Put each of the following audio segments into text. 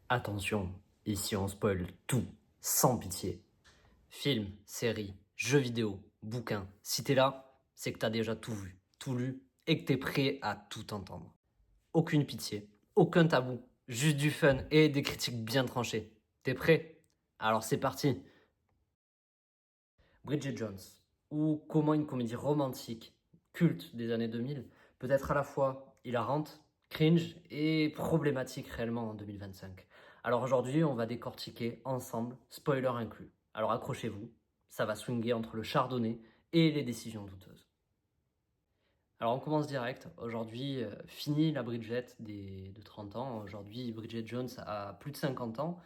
Attention, ici on spoil tout, sans pitié. Film, série, jeux vidéo, bouquins. Si t'es là, c'est que t'as déjà tout vu, tout lu et que t'es prêt à tout entendre. Aucune pitié, aucun tabou, juste du fun et des critiques bien tranchées. T'es prêt? Alors c'est parti. Bridget Jones, ou comment une comédie romantique, culte des années 2000, peut être à la fois hilarante, cringe et problématique réellement en 2025. Alors aujourd'hui, on va décortiquer ensemble, spoiler inclus. Alors accrochez-vous, ça va swinguer entre le chardonnay et les décisions douteuses. Alors on commence direct. Aujourd'hui, fini la Bridget de 30 ans. Aujourd'hui, Bridget Jones a plus de 50 ans.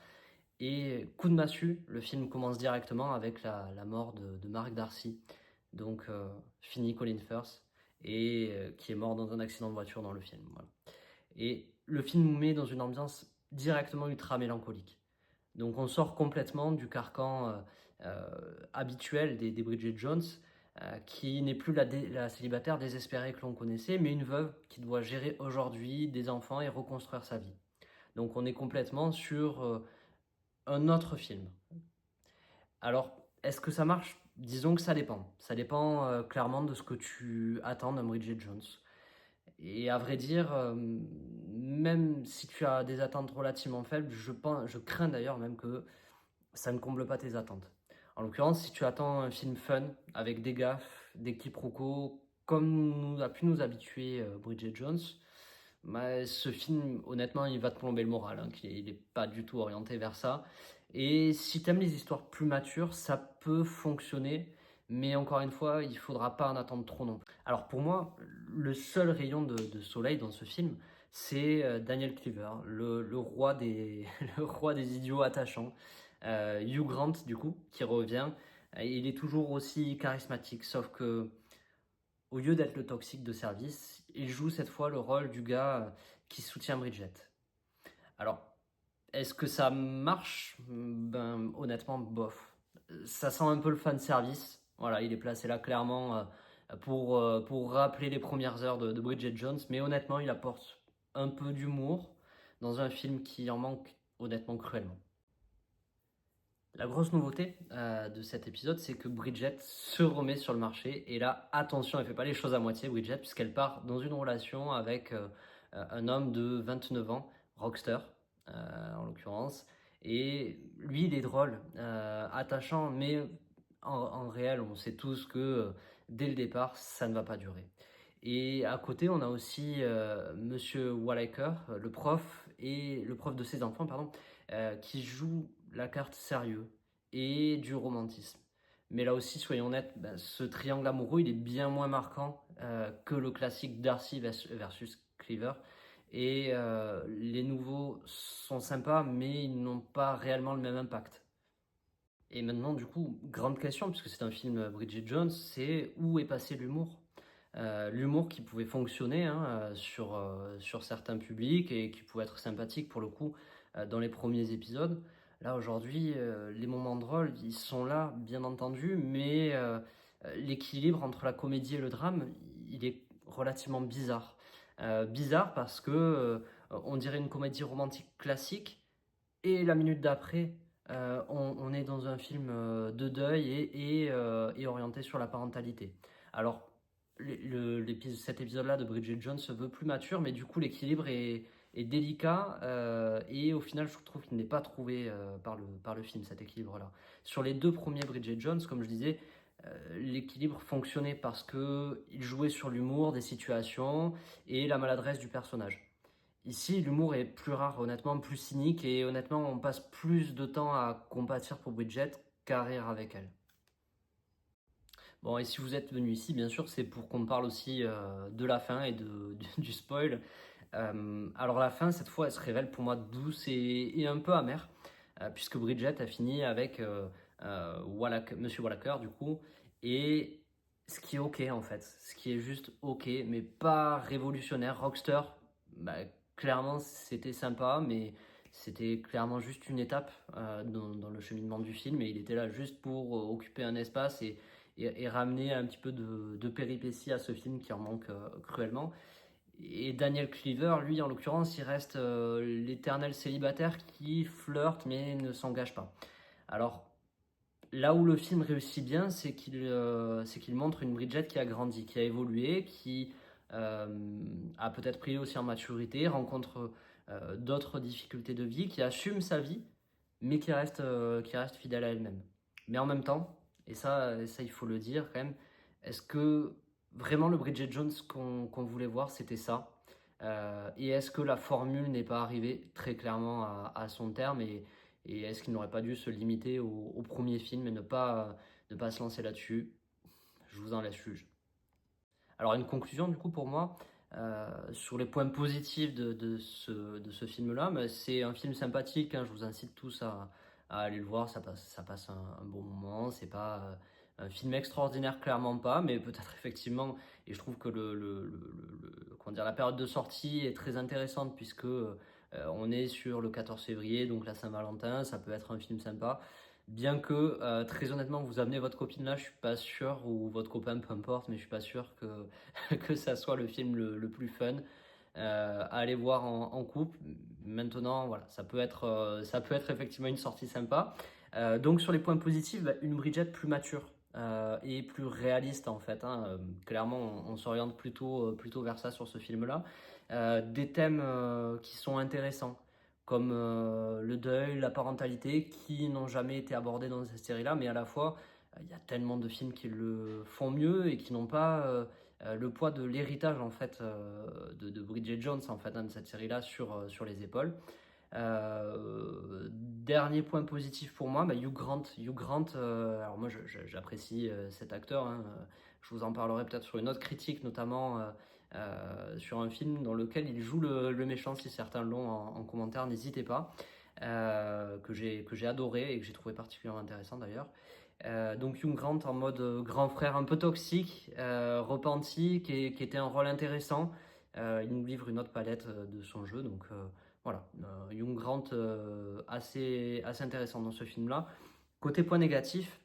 Et coup de massue, le film commence directement avec la mort de Mark Darcy, donc fini Colin Firth, et qui est mort dans un accident de voiture dans le film. Voilà. Et le film nous met dans une ambiance directement ultra mélancolique. Donc on sort complètement du carcan habituel des Bridget Jones, qui n'est plus la célibataire désespérée que l'on connaissait, mais une veuve qui doit gérer aujourd'hui des enfants et reconstruire sa vie. Donc on est complètement sur un autre film. Alors, est-ce que ça marche? Disons que ça dépend. Ça dépend clairement de ce que tu attends d'un Bridget Jones. Et à vrai dire, même si tu as des attentes relativement faibles, je crains d'ailleurs même que ça ne comble pas tes attentes. En l'occurrence, si tu attends un film fun, avec des gaffes, des quiproquos, comme nous a pu nous habituer Bridget Jones, bah, ce film, honnêtement, il va te plomber le moral, hein, il n'est pas du tout orienté vers ça. Et si tu aimes les histoires plus matures, ça peut fonctionner, mais encore une fois, il faudra pas en attendre trop non plus. Alors pour moi, le seul rayon de soleil dans ce film, c'est Daniel Cleaver, le roi des, le roi des idiots attachants. Hugh Grant, du coup, qui revient. Il est toujours aussi charismatique, sauf que au lieu d'être le toxique de service, il joue cette fois le rôle du gars qui soutient Bridget. Alors, est-ce que ça marche? Ben, honnêtement, bof. Ça sent un peu le fan service. Voilà, il est placé là clairement pour rappeler les premières heures de Bridget Jones, mais honnêtement, il apporte un peu d'humour dans un film qui en manque honnêtement cruellement. La grosse nouveauté de cet épisode, c'est que Bridget se remet sur le marché. Et là, attention, elle fait pas les choses à moitié, Bridget, puisqu'elle part dans une relation avec un homme de 29 ans, Rockster, en l'occurrence. Et lui, il est drôle, attachant, mais en réel, on sait tous que dès le départ, ça ne va pas durer. Et à côté, on a aussi Monsieur Wallaker, le prof de ses enfants, pardon, qui joue la carte sérieux et du romantisme. Mais là aussi, soyons honnêtes, ben, ce triangle amoureux, il est bien moins marquant que le classique Darcy versus Cleaver. Et les nouveaux sont sympas, mais ils n'ont pas réellement le même impact. Et maintenant, du coup, grande question, puisque c'est un film Bridget Jones, c'est où est passé l'humour? L'humour qui pouvait fonctionner hein, sur certains publics et qui pouvait être sympathique pour le coup dans les premiers épisodes. Là aujourd'hui, les moments drôles, ils sont là, bien entendu, mais l'équilibre entre la comédie et le drame, il est relativement bizarre. Bizarre parce que on dirait une comédie romantique classique et la minute d'après, on est dans un film de deuil et orienté sur la parentalité. Alors, cet épisode-là de Bridget Jones se veut plus mature, mais du coup, l'équilibre est délicat et au final, je trouve qu'il n'est pas trouvé par le film, cet équilibre-là. Sur les deux premiers Bridget Jones, comme je disais, l'équilibre fonctionnait parce qu'il jouait sur l'humour des situations et la maladresse du personnage. Ici, l'humour est plus rare, honnêtement, plus cynique, et honnêtement, on passe plus de temps à compatir pour Bridget qu'à rire avec elle. Bon, et si vous êtes venu ici, bien sûr, c'est pour qu'on parle aussi de la fin et du spoil. Alors la fin, cette fois, elle se révèle pour moi douce et un peu amère, puisque Bridget a fini avec Monsieur Wallaker, du coup, et ce qui est ok en fait, ce qui est juste ok, mais pas révolutionnaire. Rockster, bah, clairement, c'était sympa, mais c'était clairement juste une étape dans le cheminement du film, et il était là juste pour occuper un espace et ramener un petit peu de péripéties à ce film qui en manque cruellement. Et Daniel Cleaver, lui, en l'occurrence, il reste l'éternel célibataire qui flirte mais ne s'engage pas. Alors, là où le film réussit bien, c'est qu'il montre une Bridget qui a grandi, qui a évolué, qui a peut-être pris aussi en maturité, rencontre d'autres difficultés de vie, qui assume sa vie, mais qui reste fidèle à elle-même. Mais en même temps, et ça il faut le dire quand même, est-ce que vraiment le Bridget Jones qu'on voulait voir, c'était ça? Et est-ce que la formule n'est pas arrivée très clairement à son terme et est-ce qu'il n'aurait pas dû se limiter au premier film et ne pas se lancer là-dessus? Je vous en laisse juge. Alors une conclusion du coup pour moi, sur les points positifs de ce film-là, mais c'est un film sympathique, hein, je vous incite tous à aller le voir, ça passe un bon moment, c'est pas un film extraordinaire, clairement pas, mais peut-être effectivement, et je trouve que comment dire, la période de sortie est très intéressante puisque on est sur le 14 février, donc la Saint-Valentin, ça peut être un film sympa. Bien que, très honnêtement, vous amenez votre copine là, je suis pas sûr, ou votre copain, peu importe, mais je suis pas sûr que ça soit le film le plus fun à aller voir en couple. Maintenant, voilà, ça peut être effectivement une sortie sympa. Donc sur les points positifs, bah, une Bridget plus mature et plus réaliste en fait, hein. Clairement, on s'oriente plutôt vers ça sur ce film-là. Des thèmes qui sont intéressants comme le deuil, la parentalité, qui n'ont jamais été abordés dans cette série-là, mais à la fois, il y a tellement de films qui le font mieux et qui n'ont pas le poids de l'héritage en fait de Bridget Jones en fait, hein, de cette série-là sur les épaules. Dernier point positif pour moi, bah, Hugh Grant. Hugh Grant, alors moi j'apprécie cet acteur, hein, je vous en parlerai peut-être sur une autre critique, notamment sur un film dans lequel il joue le méchant, si certains l'ont en commentaire, n'hésitez pas, que j'ai adoré et que j'ai trouvé particulièrement intéressant d'ailleurs. Donc Hugh Grant en mode grand frère un peu toxique, repenti, qui était un rôle intéressant. Il nous livre une autre palette de son jeu, donc voilà, Hugh Grant assez intéressant dans ce film-là. Côté point négatif,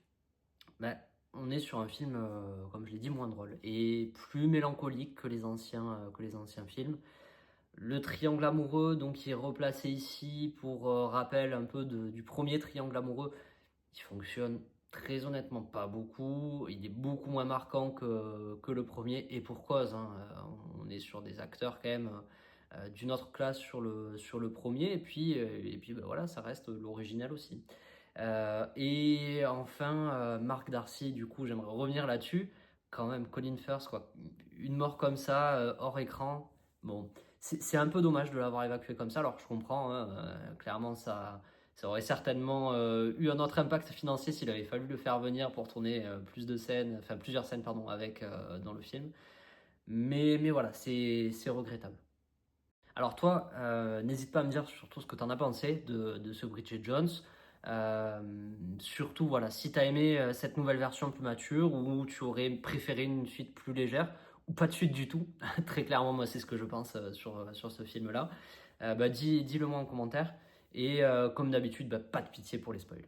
ben, on est sur un film, comme je l'ai dit, moins drôle et plus mélancolique que les anciens films. Le triangle amoureux, donc, qui est replacé ici pour rappel un peu du premier triangle amoureux, il fonctionne très honnêtement pas beaucoup. Il est beaucoup moins marquant que le premier et pour cause, hein. On est sur des acteurs quand même d'une autre classe sur le premier et puis ben voilà, ça reste l'original aussi. Et enfin, Mark Darcy, du coup, j'aimerais revenir là-dessus. Quand même, Colin Firth, quoi. Une mort comme ça, hors écran, bon, c'est un peu dommage de l'avoir évacué comme ça. Alors, je comprends, hein, clairement, ça aurait certainement eu un autre impact financier s'il avait fallu le faire venir pour tourner plus de scènes, enfin plusieurs scènes, pardon, avec dans le film. Mais voilà, c'est regrettable. Alors toi, n'hésite pas à me dire surtout ce que tu en as pensé de ce Bridget Jones. Euh, Surtout, voilà, si tu as aimé cette nouvelle version plus mature ou tu aurais préféré une suite plus légère ou pas de suite du tout. Très clairement, moi, c'est ce que je pense sur ce film-là. Bah, dis-le moi en commentaire. Et comme d'habitude, bah, pas de pitié pour les spoils.